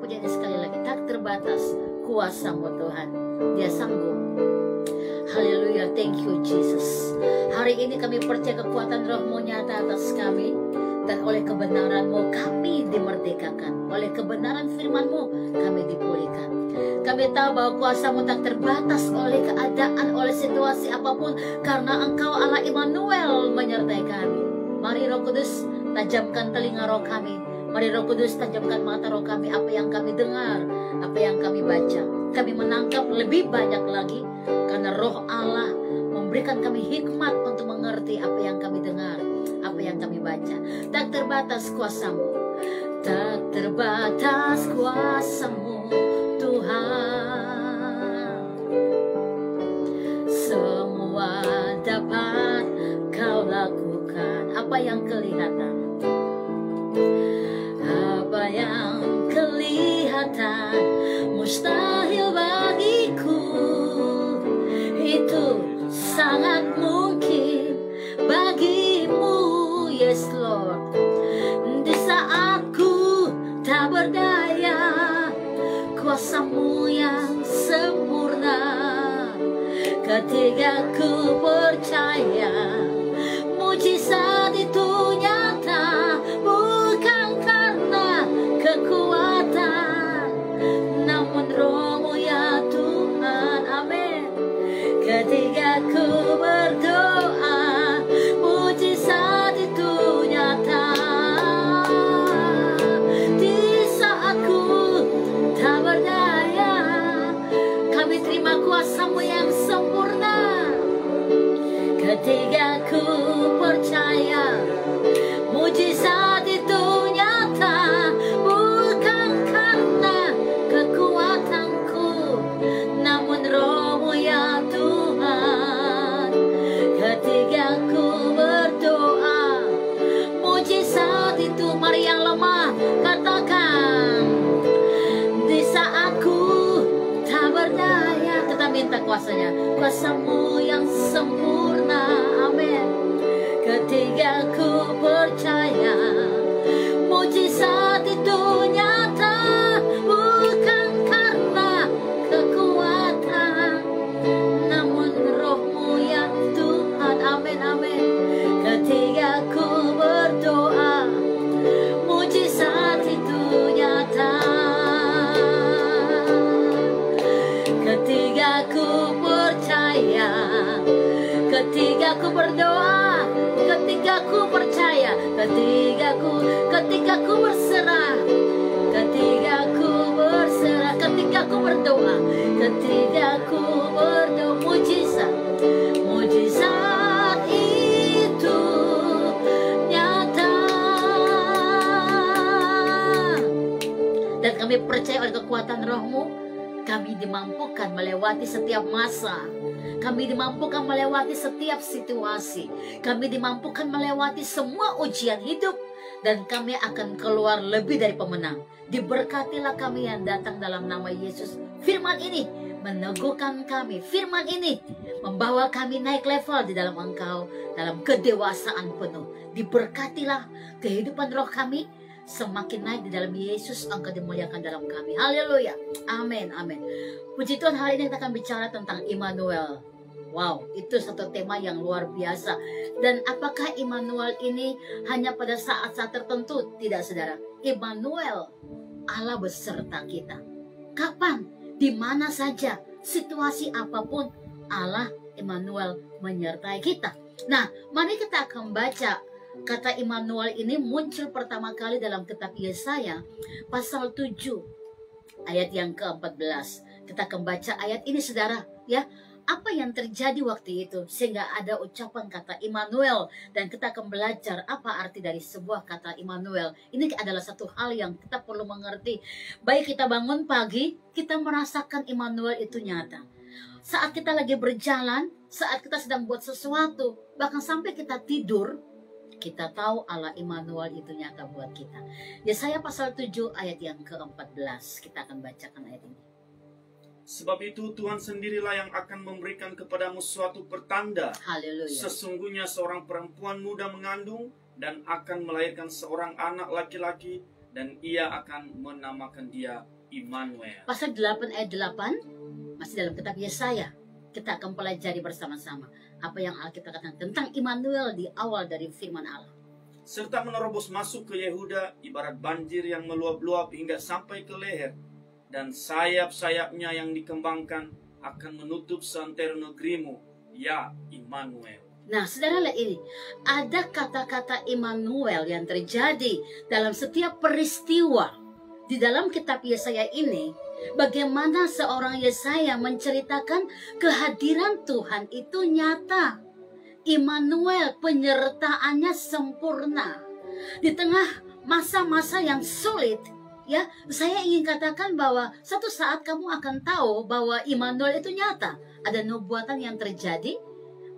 pujiannya sekali lagi. Tak terbatas kuasa-Mu Tuhan. Dia sanggup. Haleluya, thank you Jesus. Hari ini kami percaya kekuatan Roh-Mu nyata atas kami. Dan oleh kebenaran-Mu kami dimerdekakan. Oleh kebenaran firman-Mu kami dipulihkan. Kami tahu bahwa kuasa-Mu tak terbatas oleh keadaan, oleh situasi apapun. Karena Engkau Allah Immanuel menyertai kami. Mari Roh Kudus tajamkan telinga roh kami. Mari Roh Kudus tajamkan mata roh kami. Apa yang kami dengar, apa yang kami baca, kami menangkap lebih banyak lagi. Karena Roh Allah memberikan kami hikmat untuk mengerti apa yang kami dengar, apa yang kami baca. Tak terbatas kuasa-Mu, tak terbatas kuasa-Mu Tuhan. Semua dapat Kau lakukan. Apa yang kelihatan, apa yang kelihatan mustahil bagiku, itu sangat mungkin bagimu. Yes Lord. Di saat ku tak berdaya, kuasa-Mu yang sempurna. Ketika ku percaya, mujizat itu nyata. Bukan karena kekuatan, namun Roh-Mu ya Tuhan. Amin. Ketika ku berdoa, mujizat itu nyata. Di saat ku tak berdaya, kami terima kuasa-Mu yang sempurna. Ketika ku percaya, mujizat itu nyata. Bukan karena kekuatanku, namun Roh-Mu ya Tuhan. Ketika ku berdoa, mujizat itu. Mari yang lemah katakan, di saat ku tak berdaya, kita minta kuasanya, kuasa-Mu yang sempurna. Amin. Ketika ku percaya, mujizat itu nyata. Bukan karena kekuatan, namun Roh-Mu ya Tuhan. Amin, amin. Ketika ku berdoa, mujizat itu nyata. Ketika ku percaya, ketika ku berdoa, ketika ku percaya, ketika ku berserah, ketika ku berserah, ketika ku berdoa, ketika ku berdoa, mujizat itu nyata. Dan kami percaya oleh kekuatan Roh-Mu, kami dimampukan melewati setiap masa. Kami dimampukan melewati setiap situasi. Kami dimampukan melewati semua ujian hidup. Dan kami akan keluar lebih dari pemenang. Diberkatilah kami yang datang dalam nama Yesus. Firman ini meneguhkan kami. Firman ini membawa kami naik level di dalam Engkau, dalam kedewasaan penuh. Diberkatilah kehidupan roh kami semakin naik di dalam Yesus. Engkau dimuliakan dalam kami. Haleluya. Amin, amin. Puji Tuhan, hari ini kita akan bicara tentang Immanuel. Wow, itu satu tema yang luar biasa. Dan apakah Immanuel ini hanya pada saat-saat tertentu? Tidak, saudara. Immanuel, Allah beserta kita. Kapan, di mana saja, situasi apapun, Allah Immanuel menyertai kita. Nah, mari kita akan baca. Kata Immanuel ini muncul pertama kali dalam kitab Yesaya pasal 7 ayat yang ke-14. Kita akan baca ayat ini, saudara, ya. Apa yang terjadi waktu itu sehingga ada ucapan kata Immanuel, dan kita akan belajar apa arti dari sebuah kata Immanuel. Ini adalah satu hal yang kita perlu mengerti. Baik kita bangun pagi, kita merasakan Immanuel itu nyata. Saat kita lagi berjalan, saat kita sedang buat sesuatu, bahkan sampai kita tidur, kita tahu Allah Immanuel itu nyata buat kita. Yesaya pasal 7 ayat yang ke-14. Kita akan bacakan ayat ini. Sebab itu Tuhan sendirilah yang akan memberikan kepadamu suatu pertanda. Haleluya. Sesungguhnya seorang perempuan muda mengandung dan akan melahirkan seorang anak laki-laki, dan ia akan menamakan dia Immanuel. Pasal 8 ayat 8 masih dalam kitab Yesaya. Kita akan pelajari bersama-sama apa yang Alkitab katakan tentang Immanuel di awal dari firman Allah. Serta menerobos masuk ke Yehuda ibarat banjir yang meluap-luap hingga sampai ke leher, dan sayap-sayapnya yang dikembangkan akan menutup seantero negerimu, ya Immanuel. Nah, saudara lihat ini. Ada kata-kata Immanuel yang terjadi dalam setiap peristiwa. Di dalam kitab Yesaya ini, bagaimana seorang Yesaya menceritakan kehadiran Tuhan itu nyata. Immanuel, penyertaannya sempurna. Di tengah masa-masa yang sulit, ya, saya ingin katakan bahwa suatu saat kamu akan tahu bahwa Immanuel itu nyata. Ada nubuatan yang terjadi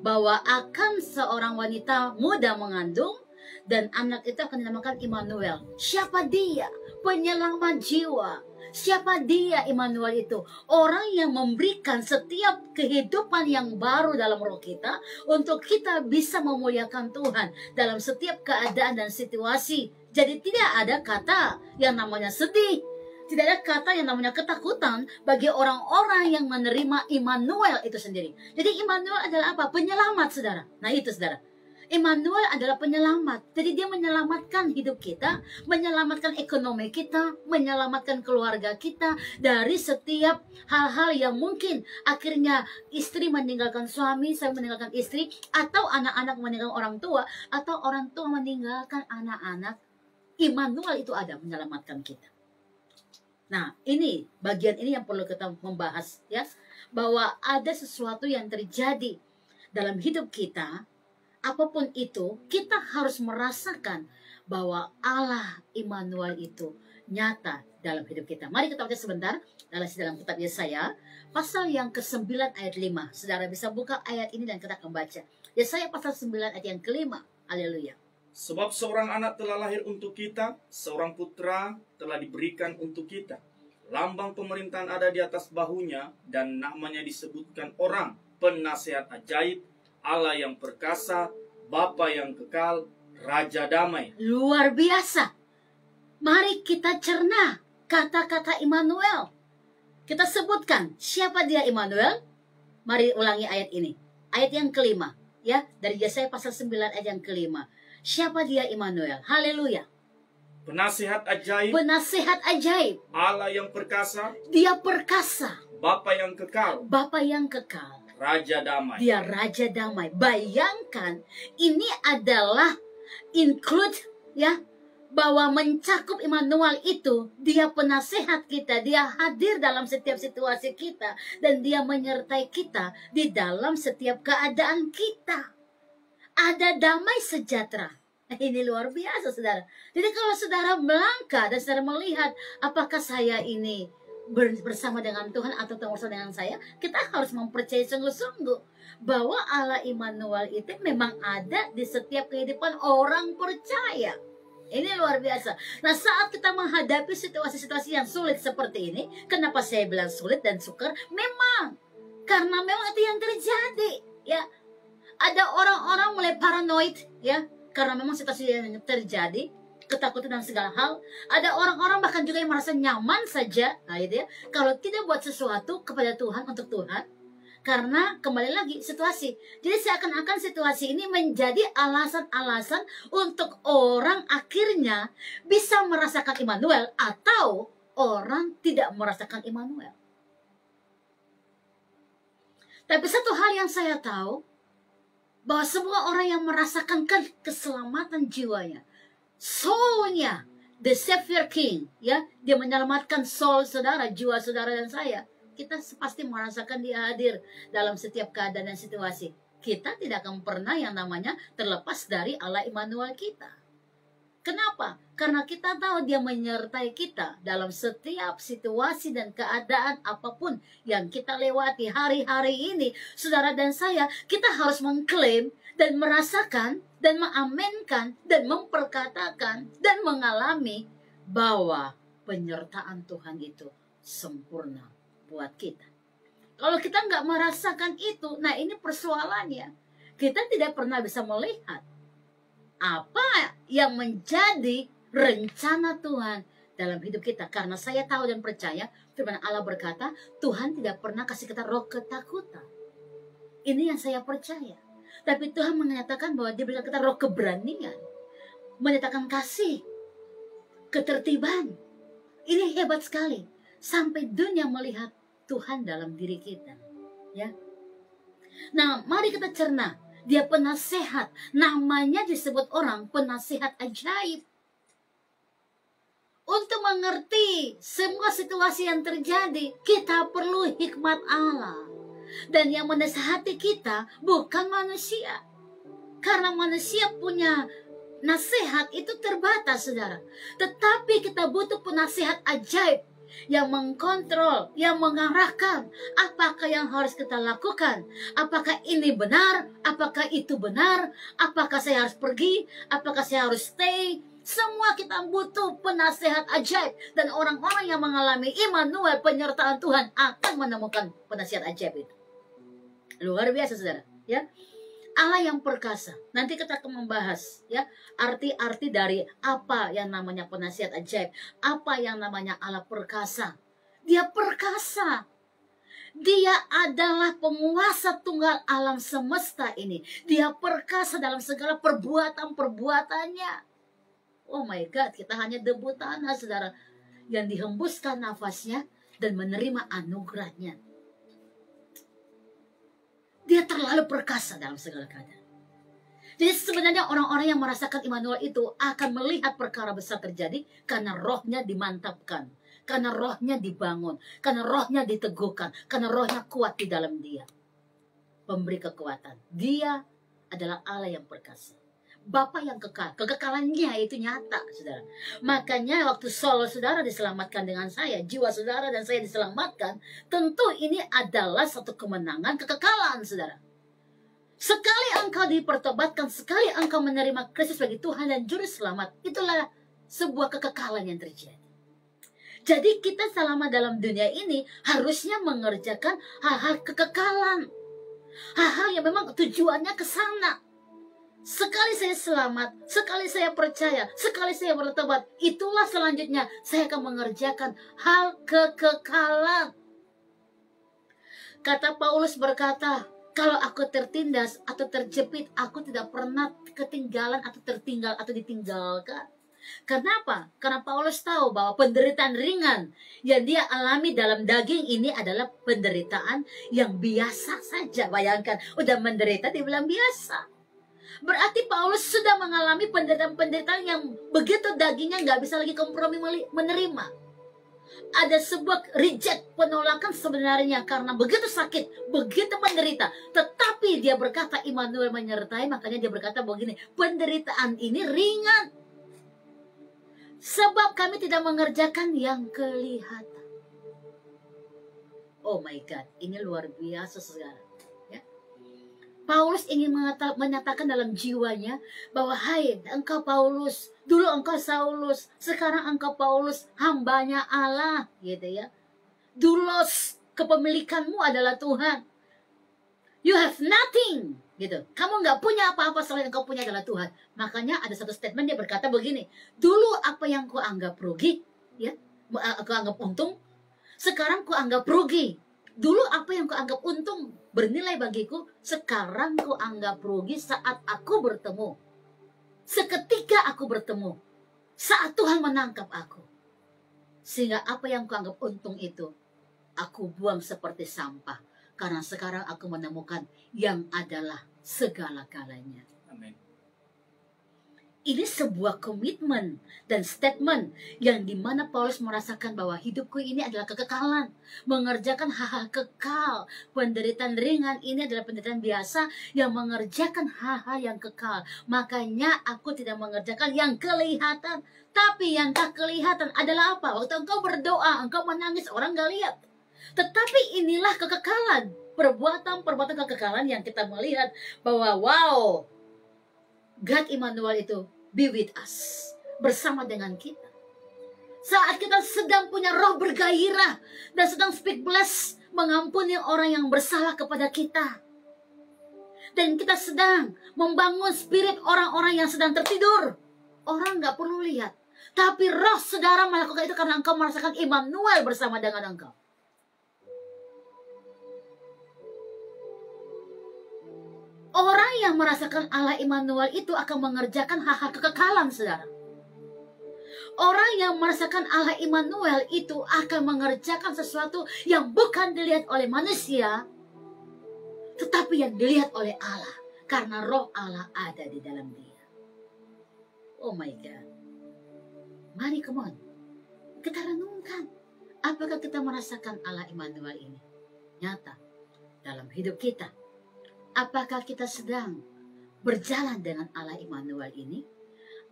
bahwa akan seorang wanita muda mengandung dan anak itu akan dinamakan Immanuel. Siapa dia? Penyelamat jiwa. Siapa dia Immanuel itu? Orang yang memberikan setiap kehidupan yang baru dalam roh kita untuk kita bisa memuliakan Tuhan dalam setiap keadaan dan situasi. Jadi tidak ada kata yang namanya sedih. Tidak ada kata yang namanya ketakutan bagi orang-orang yang menerima Immanuel itu sendiri. Jadi Immanuel adalah apa? Penyelamat, saudara. Nah itu, saudara. Immanuel adalah penyelamat. Jadi dia menyelamatkan hidup kita, menyelamatkan ekonomi kita, menyelamatkan keluarga kita dari setiap hal-hal yang mungkin akhirnya istri meninggalkan suami, saya meninggalkan istri, atau anak-anak meninggalkan orang tua, atau orang tua meninggalkan anak-anak. Immanuel itu ada menyelamatkan kita. Nah, ini bagian ini yang perlu kita membahas, ya, bahwa ada sesuatu yang terjadi dalam hidup kita. Apapun itu, kita harus merasakan bahwa Allah Immanuel itu nyata dalam hidup kita. Mari kita baca sebentar dalam kitab Yesaya, pasal yang ke-9 ayat 5. Saudara bisa buka ayat ini dan kita akan baca. Yesaya pasal 9 ayat yang ke-5. Haleluya. Sebab seorang anak telah lahir untuk kita, seorang putra telah diberikan untuk kita. Lambang pemerintahan ada di atas bahunya, dan namanya disebutkan orang, Penasihat Ajaib, Allah yang perkasa, Bapa yang kekal, Raja Damai. Luar biasa. Mari kita cerna kata-kata Immanuel. Kita sebutkan siapa dia Immanuel. Mari ulangi ayat ini. Ayat yang kelima, ya, dari Yesaya pasal 9 ayat yang kelima. Siapa dia Immanuel? Haleluya. Penasihat ajaib, Penasihat ajaib. Allah yang perkasa, Dia perkasa. Bapa yang kekal, Bapa yang kekal. Raja Damai. Dia Raja Damai. Bayangkan, ini adalah include, ya, bahwa mencakup Immanuel itu, dia penasehat kita, dia hadir dalam setiap situasi kita, dan dia menyertai kita di dalam setiap keadaan kita. Ada damai sejahtera. Ini luar biasa, saudara. Jadi kalau saudara melangkah dan saudara melihat apakah saya ini bersama dengan Tuhan atau bersama dengan saya, kita harus mempercayai sungguh-sungguh bahwa Allah Immanuel itu memang ada di setiap kehidupan orang percaya. Ini luar biasa. Nah, saat kita menghadapi situasi-situasi yang sulit seperti ini, kenapa saya bilang sulit dan sukar? Memang karena memang itu yang terjadi, ya. Ada orang-orang mulai paranoid, ya, karena memang situasi yang terjadi, ketakutan dan segala hal. Ada orang-orang bahkan juga yang merasa nyaman saja, nah itu ya, kalau tidak buat sesuatu kepada Tuhan, untuk Tuhan, karena kembali lagi situasi. Jadi seakan-akan situasi ini menjadi alasan-alasan untuk orang akhirnya bisa merasakan Immanuel atau orang tidak merasakan Immanuel. Tapi satu hal yang saya tahu, bahwa semua orang yang merasakan keselamatan jiwanya, soulnya, the Savior King, ya, dia menyelamatkan soul saudara, jiwa saudara dan saya. Kita pasti merasakan dia hadir dalam setiap keadaan dan situasi. Kita tidak akan pernah yang namanya terlepas dari Allah Immanuel kita. Kenapa? Karena kita tahu dia menyertai kita dalam setiap situasi dan keadaan apapun yang kita lewati hari-hari ini. Saudara dan saya, kita harus mengklaim dan merasakan dan mengaminkan dan memperkatakan dan mengalami bahwa penyertaan Tuhan itu sempurna buat kita. Kalau kita nggak merasakan itu, nah ini persoalannya. Kita tidak pernah bisa melihat apa yang menjadi rencana Tuhan dalam hidup kita. Karena saya tahu dan percaya firman Allah berkata, Tuhan tidak pernah kasih kita roh ketakutan. Ini yang saya percaya. Tapi Tuhan menyatakan bahwa dia berikan kita roh keberanian, menyatakan kasih, ketertiban. Ini hebat sekali. Sampai dunia melihat Tuhan dalam diri kita. Ya. Nah, mari kita cerna. Dia penasehat. Namanya disebut orang penasehat ajaib. Untuk mengerti semua situasi yang terjadi, kita perlu hikmat Allah. Dan yang menasihati kita bukan manusia. Karena manusia punya nasihat itu terbatas, saudara. Tetapi kita butuh penasihat ajaib yang mengkontrol, yang mengarahkan apakah yang harus kita lakukan. Apakah ini benar? Apakah itu benar? Apakah saya harus pergi? Apakah saya harus stay? Semua kita butuh penasihat ajaib. Dan orang-orang yang mengalami Immanuel, penyertaan Tuhan, akan menemukan penasihat ajaib itu. Luar biasa, saudara. Ya, Allah yang perkasa. Nanti kita akan membahas ya arti-arti dari apa yang namanya penasihat ajaib, apa yang namanya Allah perkasa. Dia perkasa. Dia adalah penguasa tunggal alam semesta ini. Dia perkasa dalam segala perbuatan-perbuatannya. Oh my God, kita hanya debu tanah, saudara, yang dihembuskan nafasnya dan menerima anugerahnya. Dia terlalu perkasa dalam segala keadaan. Jadi sebenarnya orang-orang yang merasakan Immanuel itu akan melihat perkara besar terjadi karena rohnya dimantapkan, karena rohnya dibangun, karena rohnya diteguhkan, karena rohnya kuat di dalam dia. Pemberi kekuatan. Dia adalah Allah yang perkasa. Bapa yang kekal. Kekekalannya itu nyata, saudara. Makanya waktu Saul saudara diselamatkan dengan saya, jiwa saudara dan saya diselamatkan, tentu ini adalah satu kemenangan kekekalan, saudara. Sekali engkau dipertobatkan, sekali engkau menerima Kristus sebagai Tuhan dan Juru Selamat, itulah sebuah kekekalan yang terjadi. Jadi kita selama dalam dunia ini harusnya mengerjakan hal-hal kekekalan. Hal-hal yang memang tujuannya ke sana. Sekali saya selamat, sekali saya percaya, sekali saya bertobat, itulah selanjutnya saya akan mengerjakan hal kekekalan. Kata Paulus berkata, kalau aku tertindas atau terjepit, aku tidak pernah ketinggalan atau tertinggal atau ditinggalkan. Kenapa? Karena Paulus tahu bahwa penderitaan ringan yang dia alami dalam daging ini adalah penderitaan yang biasa saja. Bayangkan, udah menderita dibilang biasa. Berarti Paulus sudah mengalami penderitaan-penderitaan yang begitu dagingnya nggak bisa lagi kompromi menerima. Ada sebuah reject, penolakan sebenarnya karena begitu sakit, begitu menderita. Tetapi dia berkata Immanuel menyertai, makanya dia berkata begini, penderitaan ini ringan. Sebab kami tidak mengerjakan yang kelihatan. Oh my God, ini luar biasa sekarang. Paulus ingin menyatakan dalam jiwanya bahwa hai engkau Paulus, dulu engkau Saulus, sekarang engkau Paulus, hambanya Allah, gitu ya. Dulos, kepemilikanmu adalah Tuhan. You have nothing, gitu. Kamu nggak punya apa-apa selain engkau punya adalah Tuhan. Makanya ada satu statement dia berkata begini, dulu apa yang kau anggap rugi, ya, kau anggap untung, sekarang kau anggap rugi. Dulu apa yang kau anggap untung bernilai bagiku, sekarang kau anggap rugi saat aku bertemu. Seketika aku bertemu, saat Tuhan menangkap aku. Sehingga apa yang kau anggap untung itu, aku buang seperti sampah. Karena sekarang aku menemukan yang adalah segala-galanya. Amin. Ini sebuah komitmen dan statement yang dimana Paulus merasakan bahwa hidupku ini adalah kekekalan. Mengerjakan hal-hal kekal. Penderitaan ringan ini adalah penderitaan biasa yang mengerjakan hal-hal yang kekal. Makanya aku tidak mengerjakan yang kelihatan. Tapi yang tak kelihatan adalah apa? Waktu engkau berdoa, engkau menangis, orang gak lihat. Tetapi inilah kekekalan. Perbuatan-perbuatan kekekalan yang kita melihat bahwa wow, God Immanuel itu be with us, bersama dengan kita. Saat kita sedang punya roh bergairah dan sedang speak bless, mengampuni orang yang bersalah kepada kita. Dan kita sedang membangun spirit orang-orang yang sedang tertidur. Orang gak perlu lihat. Tapi roh saudara melakukan itu karena engkau merasakan Immanuel bersama dengan engkau. Orang yang merasakan Allah Immanuel itu akan mengerjakan hal-hal kekekalan, saudara. Orang yang merasakan Allah Immanuel itu akan mengerjakan sesuatu yang bukan dilihat oleh manusia, tetapi yang dilihat oleh Allah. Karena roh Allah ada di dalam dia. Oh my God. Mari, come on. Kita renungkan. Apakah kita merasakan Allah Immanuel ini nyata dalam hidup kita? Apakah kita sedang berjalan dengan Allah Immanuel ini?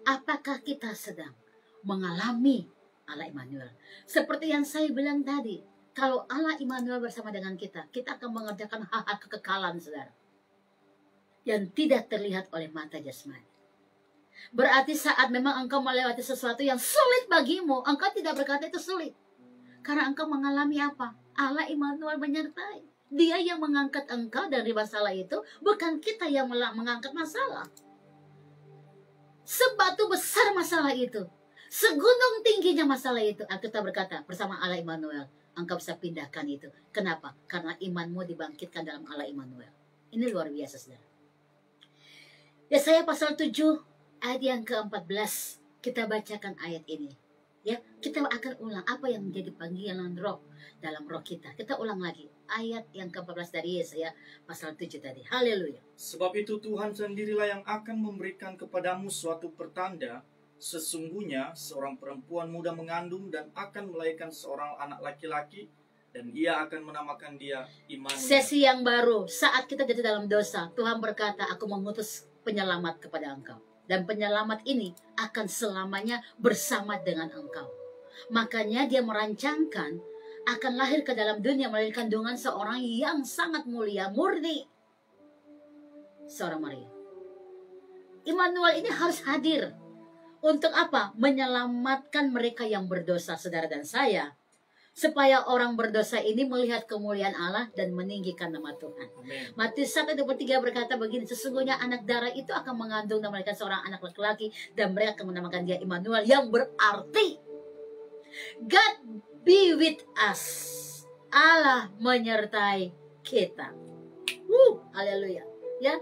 Apakah kita sedang mengalami Allah Immanuel? Seperti yang saya bilang tadi, kalau Allah Immanuel bersama dengan kita, kita akan mengerjakan hal-hal kekekalan, saudara, yang tidak terlihat oleh mata jasmani. Berarti saat memang engkau melewati sesuatu yang sulit bagimu, engkau tidak berkata itu sulit. Karena engkau mengalami apa? Allah Immanuel menyertai. Dia yang mengangkat engkau dari masalah itu, bukan kita yang mengangkat masalah. Sebatu besar masalah itu, segunung tingginya masalah itu, kita berkata bersama Allah Immanuel, engkau bisa pindahkan itu. Kenapa? Karena imanmu dibangkitkan dalam Allah Immanuel. Ini luar biasa, saudara. Yesaya pasal 7 ayat yang ke-14, kita bacakan ayat ini. Ya, kita akan ulang apa yang menjadi panggilan roh dalam roh kita. Kita ulang lagi ayat yang ke-14 dari Yesaya pasal 7 tadi. Haleluya. Sebab itu Tuhan sendirilah yang akan memberikan kepadamu suatu pertanda. Sesungguhnya seorang perempuan muda mengandung dan akan melahirkan seorang anak laki-laki, dan ia akan menamakan dia Immanuel. Sesi yang baru, saat kita jatuh dalam dosa, Tuhan berkata, aku mengutus penyelamat kepada engkau. Dan penyelamat ini akan selamanya bersama dengan engkau. Makanya dia merancangkan akan lahir ke dalam dunia melalui kandungan seorang yang sangat mulia, murni. Seorang Maria. Immanuel ini harus hadir. Untuk apa? Menyelamatkan mereka yang berdosa, saudara dan saya. Supaya orang berdosa ini melihat kemuliaan Allah dan meninggikan nama Tuhan. Amen. Matius 1:23 berkata begini, sesungguhnya anak darah itu akan mengandung dan melahirkan seorang anak laki-laki, dan mereka akan menamakan dia Immanuel, yang berarti God be with us. Allah menyertai kita. Haleluya. Ya.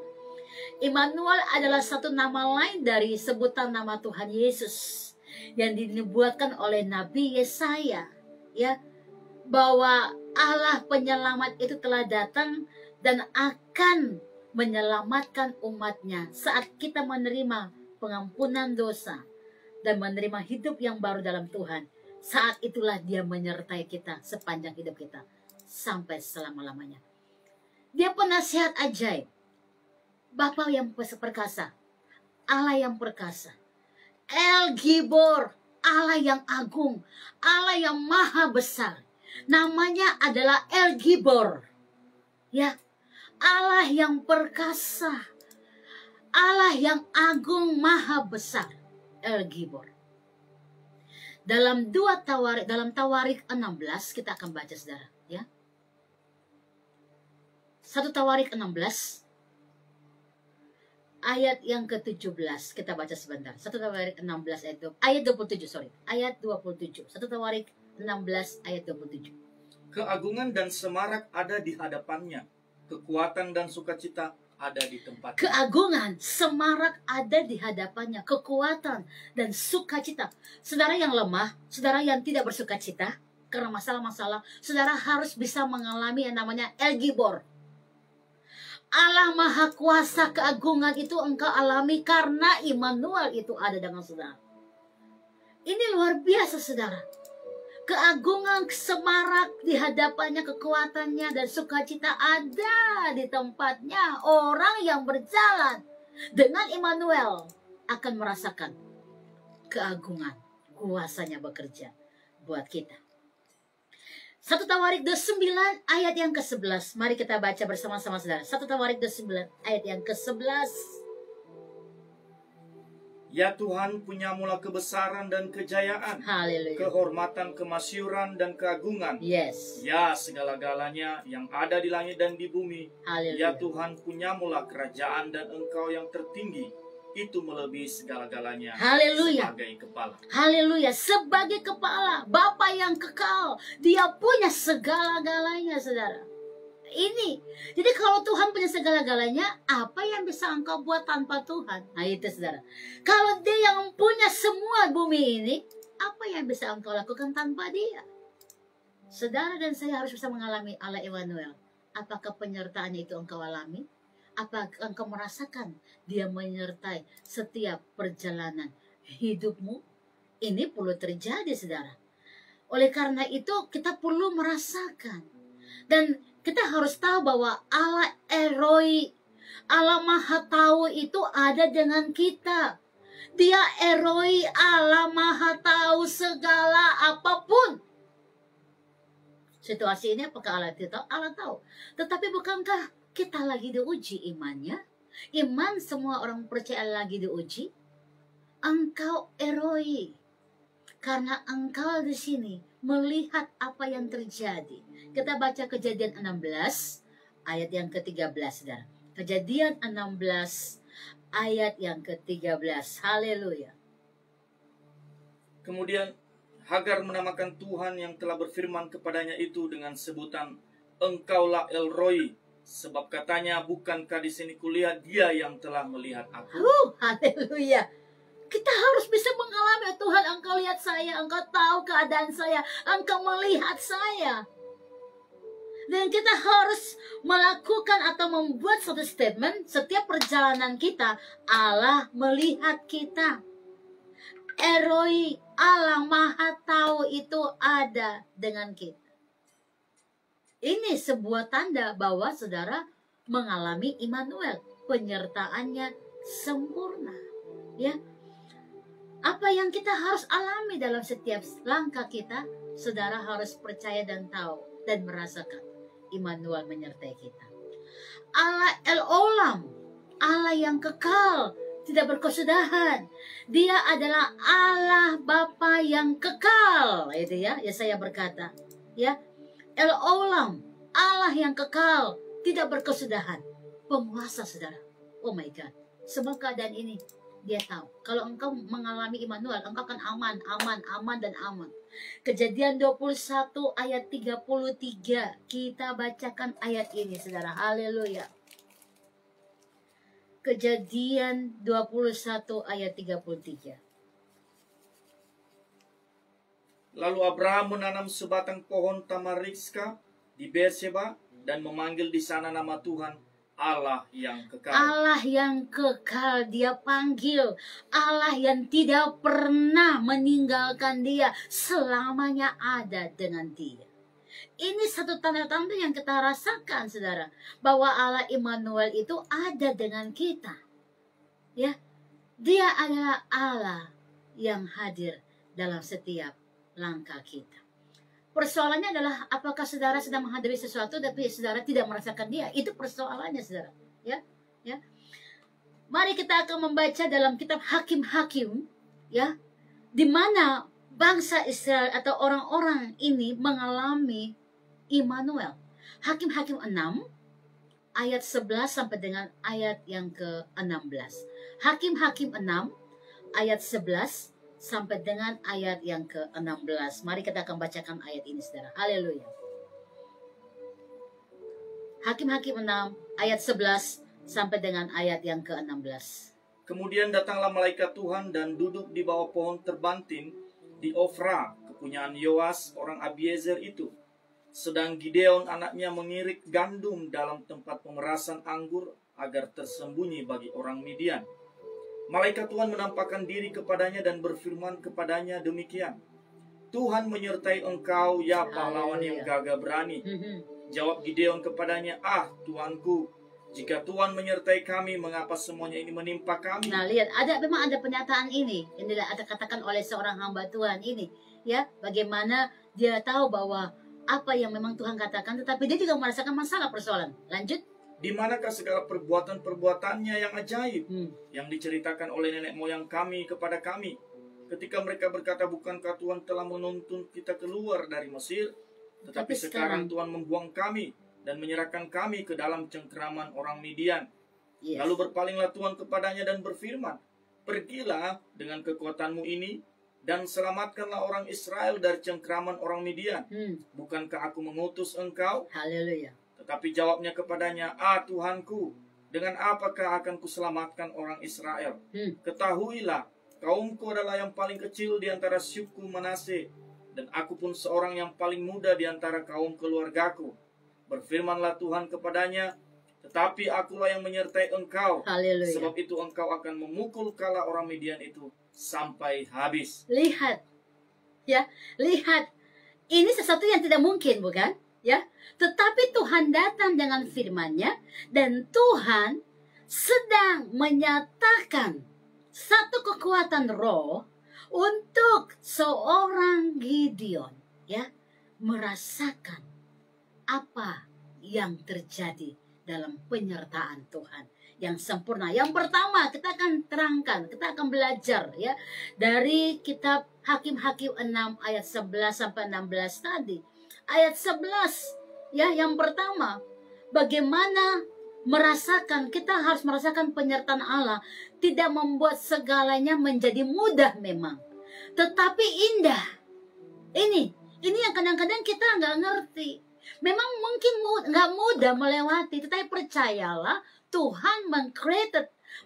Immanuel adalah satu nama lain dari sebutan nama Tuhan Yesus yang dinubuatkan oleh Nabi Yesaya. Ya, bahwa Allah penyelamat itu telah datang dan akan menyelamatkan umatnya saat kita menerima pengampunan dosa dan menerima hidup yang baru dalam Tuhan. Saat itulah dia menyertai kita sepanjang hidup kita sampai selama-lamanya. Dia penasihat ajaib, Bapa yang perkasa, Allah yang perkasa, El Gibor, Allah yang agung, Allah yang maha besar. Namanya adalah El Gibor. Ya, Allah yang perkasa, Allah yang agung maha besar, El Gibor. Dalam Tawarik 16 kita akan baca, saudara, ya. 1 Tawarik 16 ayat yang ke-17, kita baca sebentar. 1 Tawarik 16 ayat 27, sorry. Ayat 27. 1 Tawarik 16 ayat 27. Keagungan dan semarak ada di hadapannya. Kekuatan dan sukacita ada di tempatnya. Keagungan, semarak ada di hadapannya. Kekuatan dan sukacita. Saudara yang lemah, saudara yang tidak bersukacita karena masalah-masalah, saudara harus bisa mengalami yang namanya El Gibor. Allah Maha Kuasa, keagungan itu engkau alami karena Immanuel itu ada dengan saudara. Ini luar biasa, saudara. Keagungan, semarak di hadapannya, kekuatannya dan sukacita ada di tempatnya. Orang yang berjalan dengan Immanuel akan merasakan keagungan, kuasanya bekerja buat kita. 1 Tawarik 29 ayat yang ke-11. Mari kita baca bersama-sama, saudara. 1 Tawarik 29 ayat yang ke-11. Ya Tuhan, punyamulah kebesaran dan kejayaan, Haleluya. kehormatan, kemasyuran, dan keagungan. Yes. Ya segala-galanya yang ada di langit dan di bumi. Haleluya. Ya Tuhan, punyamulah kerajaan dan engkau yang tertinggi. itu melebihi segala-galanya Haleluya. sebagai kepala. Haleluya, sebagai kepala, Bapa yang kekal, Dia punya segala-galanya, saudara. Ini, jadi kalau Tuhan punya segala-galanya, apa yang bisa engkau buat tanpa Tuhan? Nah itu, saudara. Kalau Dia yang punya semua bumi ini, apa yang bisa engkau lakukan tanpa Dia? Saudara dan saya harus bisa mengalami Allah Immanuel. Apakah penyertaannya itu engkau alami? Apakah engkau merasakan Dia menyertai setiap perjalanan hidupmu? Ini perlu terjadi, saudara. Oleh karena itu kita perlu merasakan. Dan kita harus tahu bahwa Allah Eroi, Allah Maha Tahu itu ada dengan kita. Dia Eroi, Allah Maha Tahu segala apapun. Situasi ini apakah Allah tidak tahu? Allah tahu. Tetapi bukankah kita lagi diuji imannya? Iman semua orang percaya lagi diuji. Engkau Eroi. Karena engkau di sini melihat apa yang terjadi. Kita baca Kejadian 16 ayat yang ke-13, saudara. Kejadian 16 ayat yang ke-13. Haleluya. Kemudian Hagar menamakan Tuhan yang telah berfirman kepadanya itu dengan sebutan Engkaulah El Roi, sebab katanya, bukankah di sini kulihat Dia yang telah melihat aku? Haleluya. Kita harus bisa mengalami, Tuhan, Engkau lihat saya, Engkau tahu keadaan saya, Engkau melihat saya. Dan kita harus melakukan atau membuat satu statement setiap perjalanan kita, Allah melihat kita. Eroi, Allah Maha Tahu itu ada dengan kita. Ini sebuah tanda bahwa saudara mengalami Immanuel, penyertaannya sempurna. Ya, apa yang kita harus alami dalam setiap langkah kita, saudara harus percaya dan tahu dan merasakan Immanuel menyertai kita. Allah El Olam, Allah yang kekal, tidak berkesudahan. Dia adalah Allah Bapa yang kekal. Itu ya, Yesaya berkata, ya. El Olam, Allah yang kekal, tidak berkesudahan. Penguasa, saudara. Oh my God. Semua keadaan ini Dia tahu. Kalau engkau mengalami Immanuel, engkau akan aman, aman, aman, dan aman. Kejadian 21 ayat 33. Kita bacakan ayat ini, saudara. Haleluya. Kejadian 21 ayat 33. Lalu Abraham menanam sebatang pohon tamariska di Berseba dan memanggil di sana nama Tuhan, Allah yang kekal. Allah yang kekal Dia panggil. Allah yang tidak pernah meninggalkan dia, selamanya ada dengan dia. Ini satu tanda-tanda yang kita rasakan, saudara, bahwa Allah Immanuel itu ada dengan kita. Ya, Dia adalah Allah yang hadir dalam setiap langkah kita. Persoalannya adalah apakah saudara sedang menghadapi sesuatu tapi saudara tidak merasakan Dia? Itu persoalannya, saudara. Ya, ya. Mari kita akan membaca dalam kitab Hakim-Hakim, ya, di mana bangsa Israel atau orang-orang ini mengalami Immanuel. Hakim-Hakim 6 ayat 11 sampai dengan ayat yang ke-16. Hakim-Hakim 6 ayat 11 sampai dengan ayat yang ke-16. Mari kita akan bacakan ayat ini, saudara. Haleluya. Hakim-Hakim 6 ayat 11 sampai dengan ayat yang ke-16. Kemudian datanglah malaikat Tuhan dan duduk di bawah pohon terbantin di Ofra, kepunyaan Yoas orang Abiezer itu. Sedang Gideon anaknya mengirik gandum dalam tempat pemerasan anggur agar tersembunyi bagi orang Midian. Malaikat Tuhan menampakkan diri kepadanya dan berfirman kepadanya demikian. Tuhan menyertai engkau, ya pahlawan yang gagah berani. Jawab Gideon kepadanya, ah Tuanku, jika Tuhan menyertai kami, mengapa semuanya ini menimpa kami? Nah, lihat, memang ada pernyataan ini yang ada katakan oleh seorang hamba Tuhan ini, ya, bagaimana dia tahu bahwa apa yang memang Tuhan katakan, tetapi dia juga merasakan masalah persoalan. Lanjut. Di manakah segala perbuatan-perbuatannya yang ajaib yang diceritakan oleh nenek moyang kami kepada kami? Ketika mereka berkata, bukankah Tuhan telah menuntun kita keluar dari Mesir? Tetapi sekarang Tuhan membuang kami dan menyerahkan kami ke dalam cengkeraman orang Midian. Yes. Lalu berpalinglah Tuhan kepadanya dan berfirman, pergilah dengan kekuatanmu ini dan selamatkanlah orang Israel dari cengkraman orang Midian. Bukankah aku mengutus engkau? Haleluya. Tetapi jawabnya kepadanya, Tuhanku, dengan apakah akan kuselamatkan orang Israel? Ketahuilah, kaumku adalah yang paling kecil di antara suku Manase, dan aku pun seorang yang paling muda di antara kaum keluargaku. Berfirmanlah Tuhan kepadanya, tetapi akulah yang menyertai engkau. Haleluya. Sebab itu engkau akan memukul kala orang Midian itu sampai habis. Lihat, ya, lihat. Ini sesuatu yang tidak mungkin, bukan? Ya, tetapi Tuhan datang dengan firman-Nya dan Tuhan sedang menyatakan satu kekuatan roh untuk seorang Gideon, ya, merasakan apa yang terjadi dalam penyertaan Tuhan yang sempurna. Yang pertama, kita akan terangkan, kita akan belajar ya dari kitab Hakim-Hakim 6 ayat 11 sampai 16 tadi. Ayat 11 ya, yang pertama, bagaimana merasakan, kita harus merasakan penyertaan Allah, tidak membuat segalanya menjadi mudah memang, tetapi indah. Ini yang kadang-kadang kita nggak ngerti. Memang mungkin nggak mudah melewati, tetapi percayalah Tuhan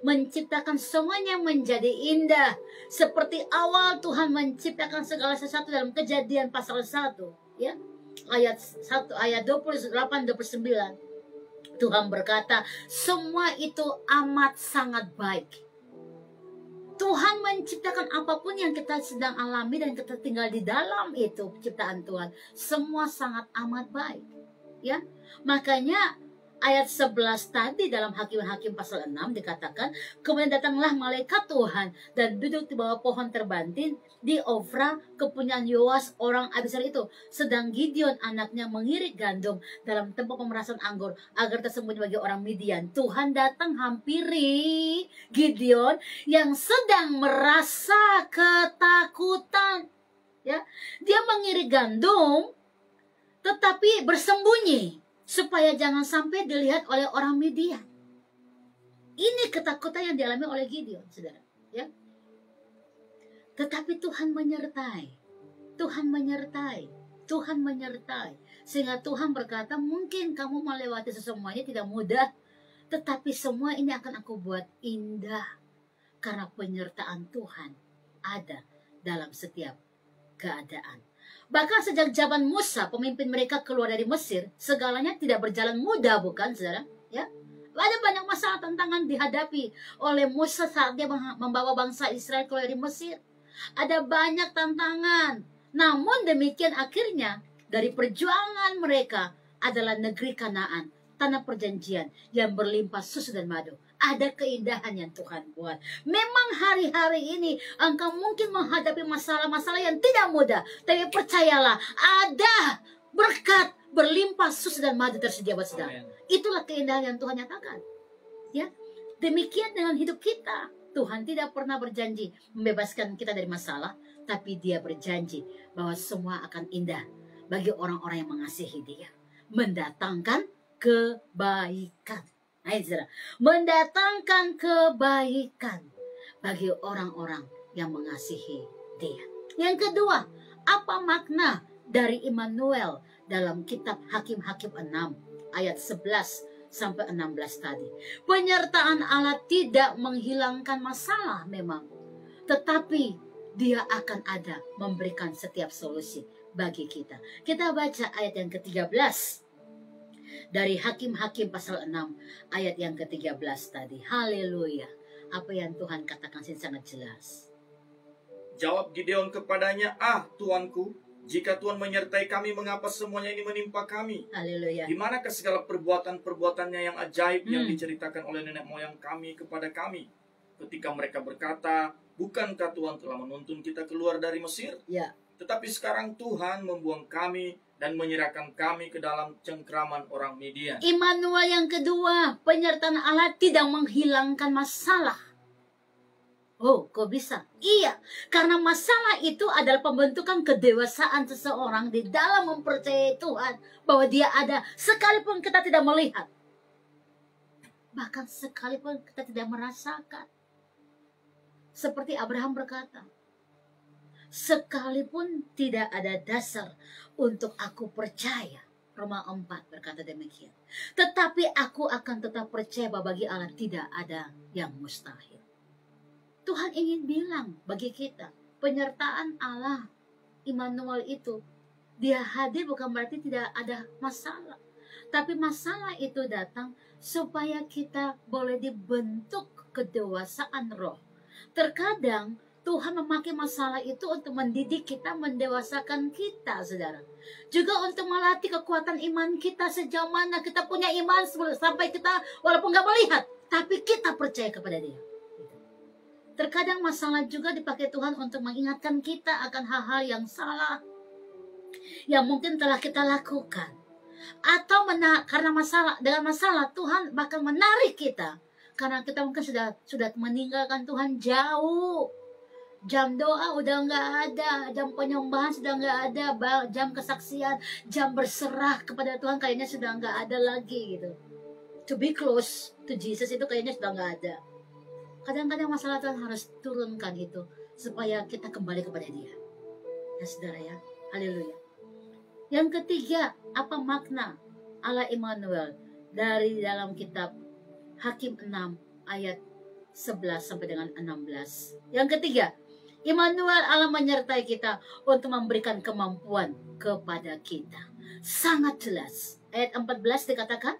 menciptakan semuanya menjadi indah. Seperti awal Tuhan menciptakan segala sesuatu dalam Kejadian pasal 1 ya. Ayat 1 ayat 28 29. Tuhan berkata, semua itu amat sangat baik. Tuhan menciptakan apapun yang kita sedang alami dan kita tinggal di dalam itu ciptaan Tuhan, semua sangat amat baik. Ya, makanya ayat 11 tadi dalam Hakim-Hakim pasal 6 dikatakan, kemudian datanglah malaikat Tuhan dan duduk di bawah pohon terbantin di Ofra, kepunyaan Yoas orang Abisar itu. Sedang Gideon anaknya mengirik gandum dalam tempat pemerasan anggur agar tersembunyi bagi orang Midian. Tuhan datang hampiri Gideon yang sedang merasa ketakutan. Ya, dia mengirik gandum tetapi bersembunyi supaya jangan sampai dilihat oleh orang Midian. Ini ketakutan yang dialami oleh Gideon, saudara. Ya. Tetapi Tuhan menyertai. Tuhan menyertai. Tuhan menyertai. Sehingga Tuhan berkata, mungkin kamu melewati semuanya tidak mudah, tetapi semua ini akan aku buat indah. Karena penyertaan Tuhan ada dalam setiap keadaan. Bahkan sejak zaman Musa, pemimpin mereka keluar dari Mesir, segalanya tidak berjalan mudah, bukan, saudara? Ya, ada banyak masalah, tantangan dihadapi oleh Musa saat dia membawa bangsa Israel keluar dari Mesir. Ada banyak tantangan. Namun demikian akhirnya dari perjuangan mereka adalah negeri Kanaan, tanah perjanjian yang berlimpah susu dan madu. Ada keindahan yang Tuhan buat. Memang hari-hari ini engkau mungkin menghadapi masalah-masalah yang tidak mudah, tapi percayalah ada berkat berlimpah susu dan madu tersedia buat saudara. Itulah keindahan yang Tuhan nyatakan. Ya, demikian dengan hidup kita. Tuhan tidak pernah berjanji membebaskan kita dari masalah, tapi Dia berjanji bahwa semua akan indah bagi orang-orang yang mengasihi Dia, mendatangkan kebaikan. Mendatangkan kebaikan bagi orang-orang yang mengasihi Dia. Yang kedua, apa makna dari Immanuel dalam kitab Hakim-Hakim 6 ayat 11 sampai 16 tadi? Penyertaan Allah tidak menghilangkan masalah memang, tetapi Dia akan ada memberikan setiap solusi bagi kita. Kita baca ayat yang ke-13 dari Hakim-Hakim pasal 6 ayat yang ke-13 tadi. Haleluya. Apa yang Tuhan katakan sini sangat jelas. Jawab Gideon kepadanya, Tuanku, jika Tuhan menyertai kami, mengapa semuanya ini menimpa kami? Haleluya. Di manakah segala perbuatan-perbuatannya yang ajaib yang diceritakan oleh nenek moyang kami kepada kami? Ketika mereka berkata, bukankah Tuhan telah menuntun kita keluar dari Mesir? Ya. Tetapi sekarang Tuhan membuang kami dan menyerahkan kami ke dalam cengkraman orang Midian. Immanuel yang kedua, penyertaan Allah tidak menghilangkan masalah. Oh, kok bisa? Iya, karena masalah itu adalah pembentukan kedewasaan seseorang di dalam mempercayai Tuhan bahwa Dia ada sekalipun kita tidak melihat. bahkan sekalipun kita tidak merasakan. Seperti Abraham berkata, sekalipun tidak ada dasar untuk aku percaya. Roma 4 berkata demikian. Tetapi aku akan tetap percaya bahwa bagi Allah tidak ada yang mustahil. Tuhan ingin bilang bagi kita, penyertaan Allah, Immanuel itu, dia hadir bukan berarti tidak ada masalah. Tapi masalah itu datang supaya kita boleh dibentuk kedewasaan roh. Terkadang Tuhan memakai masalah itu untuk mendidik kita, mendewasakan kita, saudara. Juga untuk melatih kekuatan iman kita sejauh mana kita punya iman sampai kita walaupun gak melihat, tapi kita percaya kepada Dia. Terkadang masalah juga dipakai Tuhan untuk mengingatkan kita akan hal-hal yang salah yang mungkin telah kita lakukan. Atau karena dengan masalah Tuhan bahkan menarik kita. Karena kita mungkin sudah meninggalkan Tuhan jauh. Jam doa udah nggak ada, jam penyembahan sudah nggak ada, jam kesaksian, jam berserah kepada Tuhan kayaknya sudah nggak ada lagi gitu. To be close to Jesus itu kayaknya sudah nggak ada. Kadang-kadang masalah Tuhan harus turunkan itu supaya kita kembali kepada Dia. Ya saudara ya, haleluya. Yang ketiga, apa makna Allah Immanuel dari dalam kitab Hakim 6 ayat 11 sampai dengan 16. Yang ketiga, Immanuel, Allah menyertai kita untuk memberikan kemampuan kepada kita. Sangat jelas. Ayat 14 dikatakan,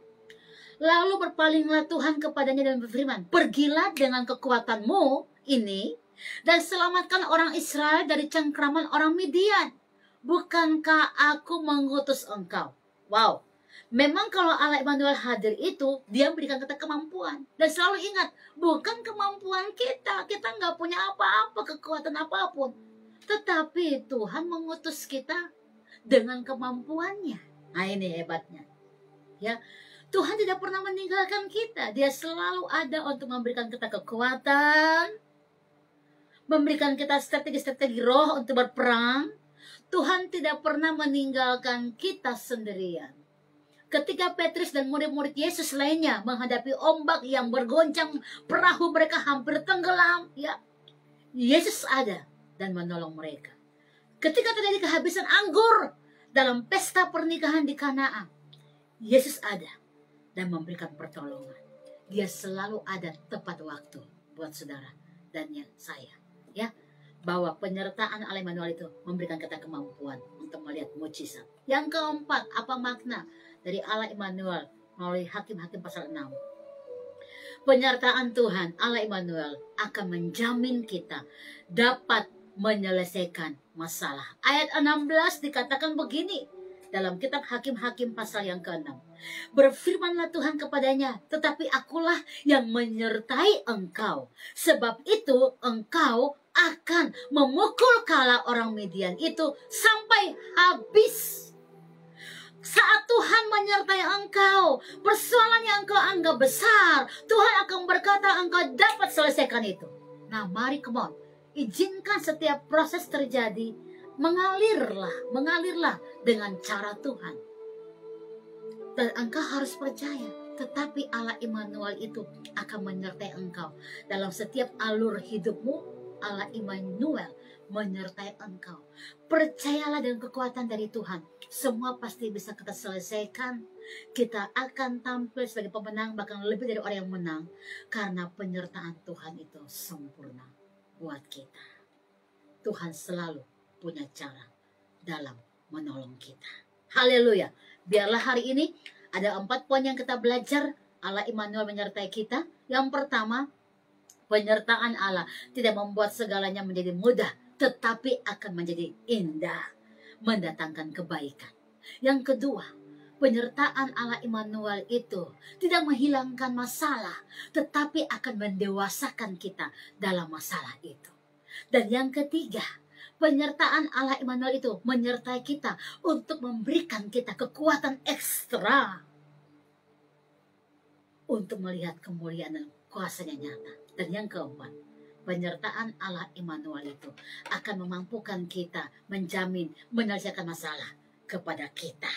lalu berpalinglah Tuhan kepadanya dan berfirman, pergilah dengan kekuatanmu ini dan selamatkan orang Israel dari cengkraman orang Midian. Bukankah aku mengutus engkau? Wow. Memang kalau Allah Immanuel hadir itu, Dia berikan kita kemampuan. Dan selalu ingat, bukan kemampuan kita. Kita nggak punya apa-apa, kekuatan apapun. Tetapi Tuhan mengutus kita dengan kemampuannya. Nah ini hebatnya. Ya, Tuhan tidak pernah meninggalkan kita. Dia selalu ada untuk memberikan kita kekuatan, memberikan kita strategi-strategi roh untuk berperang. Tuhan tidak pernah meninggalkan kita sendirian. Ketika Petrus dan murid-murid Yesus lainnya menghadapi ombak yang bergoncang, perahu mereka hampir tenggelam, ya, Yesus ada dan menolong mereka. Ketika terjadi kehabisan anggur dalam pesta pernikahan di Kanaan, Yesus ada dan memberikan pertolongan. Dia selalu ada tepat waktu buat saudara dan saya, ya. Bahwa penyertaan Allah Immanuel itu memberikan kita kemampuan untuk melihat mukjizat. Yang keempat, apa makna dari Allah Immanuel melalui Hakim-Hakim pasal 6? Penyertaan Tuhan, Allah Immanuel, akan menjamin kita dapat menyelesaikan masalah. Ayat 16 dikatakan begini dalam kitab Hakim-Hakim pasal yang ke-6. Berfirmanlah Tuhan kepadanya, tetapi akulah yang menyertai engkau. Sebab itu engkau akan memukul kala orang Midian itu sampai habis. Saat Tuhan menyertai engkau, persoalan yang engkau anggap besar, Tuhan akan berkata engkau dapat selesaikan itu. Nah mari come on, izinkan setiap proses terjadi, mengalirlah dengan cara Tuhan. Dan engkau harus percaya, tetapi Allah Immanuel itu akan menyertai engkau dalam setiap alur hidupmu. Allah Immanuel menyertai engkau. Percayalah dengan kekuatan dari Tuhan. Semua pasti bisa kita selesaikan. Kita akan tampil sebagai pemenang, bahkan lebih dari orang yang menang. Karena penyertaan Tuhan itu sempurna buat kita. Tuhan selalu punya cara dalam menolong kita. Haleluya. Biarlah hari ini ada 4 poin yang kita belajar. Allah Immanuel menyertai kita. Yang pertama, penyertaan Allah tidak membuat segalanya menjadi mudah, tetapi akan menjadi indah, mendatangkan kebaikan. Yang kedua, penyertaan Allah Immanuel itu tidak menghilangkan masalah, tetapi akan mendewasakan kita dalam masalah itu. Dan yang ketiga, penyertaan Allah Immanuel itu menyertai kita untuk memberikan kita kekuatan ekstra untuk melihat kemuliaan dan kuasanya nyata. Dan yang keempat, penyertaan Allah Immanuel itu akan memampukan kita menjamin menyelesaikan masalah kepada kita.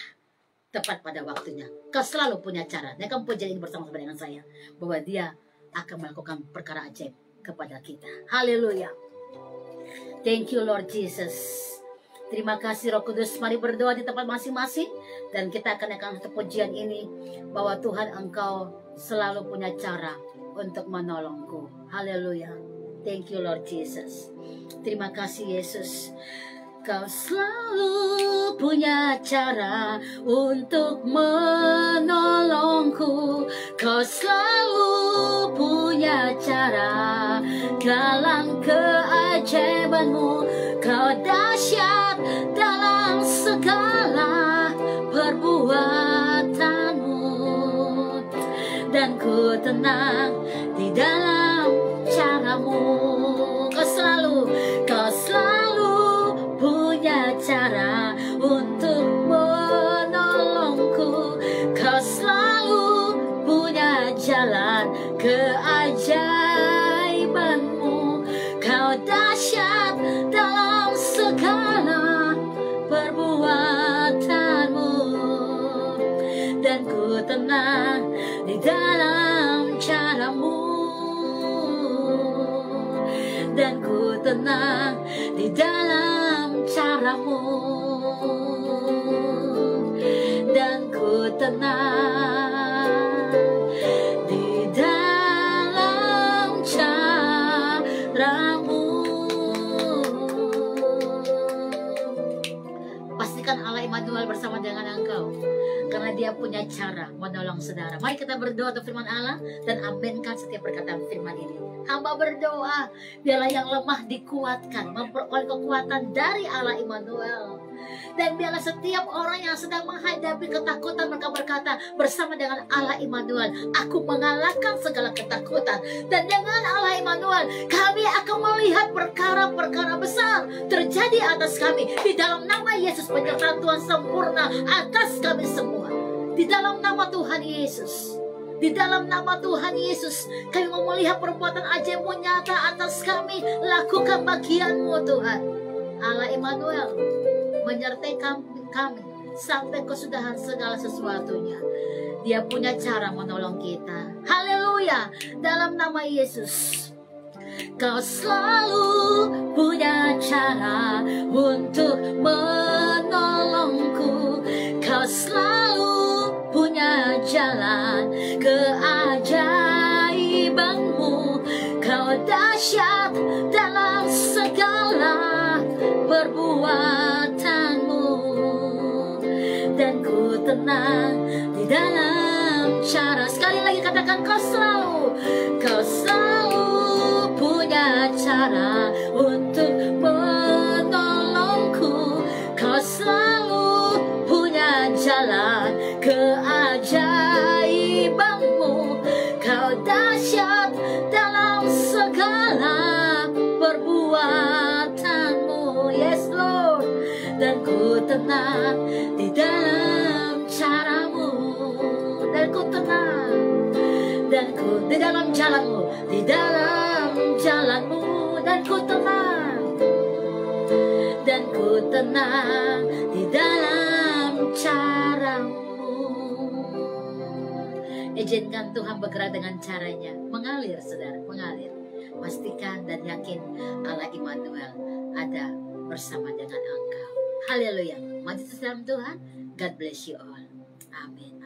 tepat pada waktunya. Kau selalu punya cara. Dan kamu puji ini bersama-sama dengan saya, bahwa Dia akan melakukan perkara ajaib kepada kita. Haleluya. Thank you Lord Jesus. Terima kasih Roh Kudus. Mari berdoa di tempat masing-masing. Dan kita akan pujian ini, bahwa Tuhan Engkau selalu punya cara untuk menolongku. Haleluya. Thank you Lord Jesus. Terima kasih Yesus. Kau selalu punya cara untuk menolongku. Kau selalu punya cara dalam keajaibanmu. Kau dahsyat dalam segala perbuatanmu. Dan ku tenang di dalam caramu. Kau selalu punya cara untuk menolongku. Kau selalu punya jalan keajaibanmu. Kau dahsyat dalam segala perbuatanmu. Dan ku tenang di dalam caramu. Dan ku tenang di dalam caramu. Dan ku tenang di dalam caramu. Pastikan Allah Immanuel bersama dengan engkau, karena Dia punya cara menolong saudara. Mari kita berdoa untuk firman Allah dan aminkan setiap perkataan firman ini. Hamba berdoa, biarlah yang lemah dikuatkan, memperoleh kekuatan dari Allah Immanuel. Dan biarlah setiap orang yang sedang menghadapi ketakutan, mereka berkata bersama dengan Allah Immanuel, aku mengalahkan segala ketakutan. Dan dengan Allah Immanuel, kami akan melihat perkara-perkara besar terjadi atas kami. Di dalam nama Yesus, penyertaan Tuhan sempurna atas kami semua. Di dalam nama Tuhan Yesus. Di dalam nama Tuhan Yesus, kami mau melihat perbuatan ajaib-Mu nyata atas kami. Lakukan bagian-Mu Tuhan. Allah Immanuel menyertai kami sampai kesudahan segala sesuatunya. Dia punya cara menolong kita. Haleluya. Dalam nama Yesus, Kau selalu punya cara untuk menolongku. Kau selalu punya jalan keajaibanmu. Kau dahsyat dalam segala perbuatanmu. Dan ku tenang di dalam cara. Sekali lagi katakan, kau selalu punya cara untuk menolongku. Kau selalu punya jalan keajaibanmu. Kau dahsyat dalam segala perbuatanmu. Yes Lord. Dan ku tenang di dalam caramu. Dan ku tenang. Dan ku di dalam jalanmu. Di dalam jalanmu. Dan ku tenang. Dan ku tenang di dalam caramu. Izinkan Tuhan bergerak dengan caranya. Mengalir saudara, mengalir. Pastikan dan yakin Allah Immanuel ada bersama dengan engkau. Haleluya. Maju dalam Tuhan. God bless you all. Amin.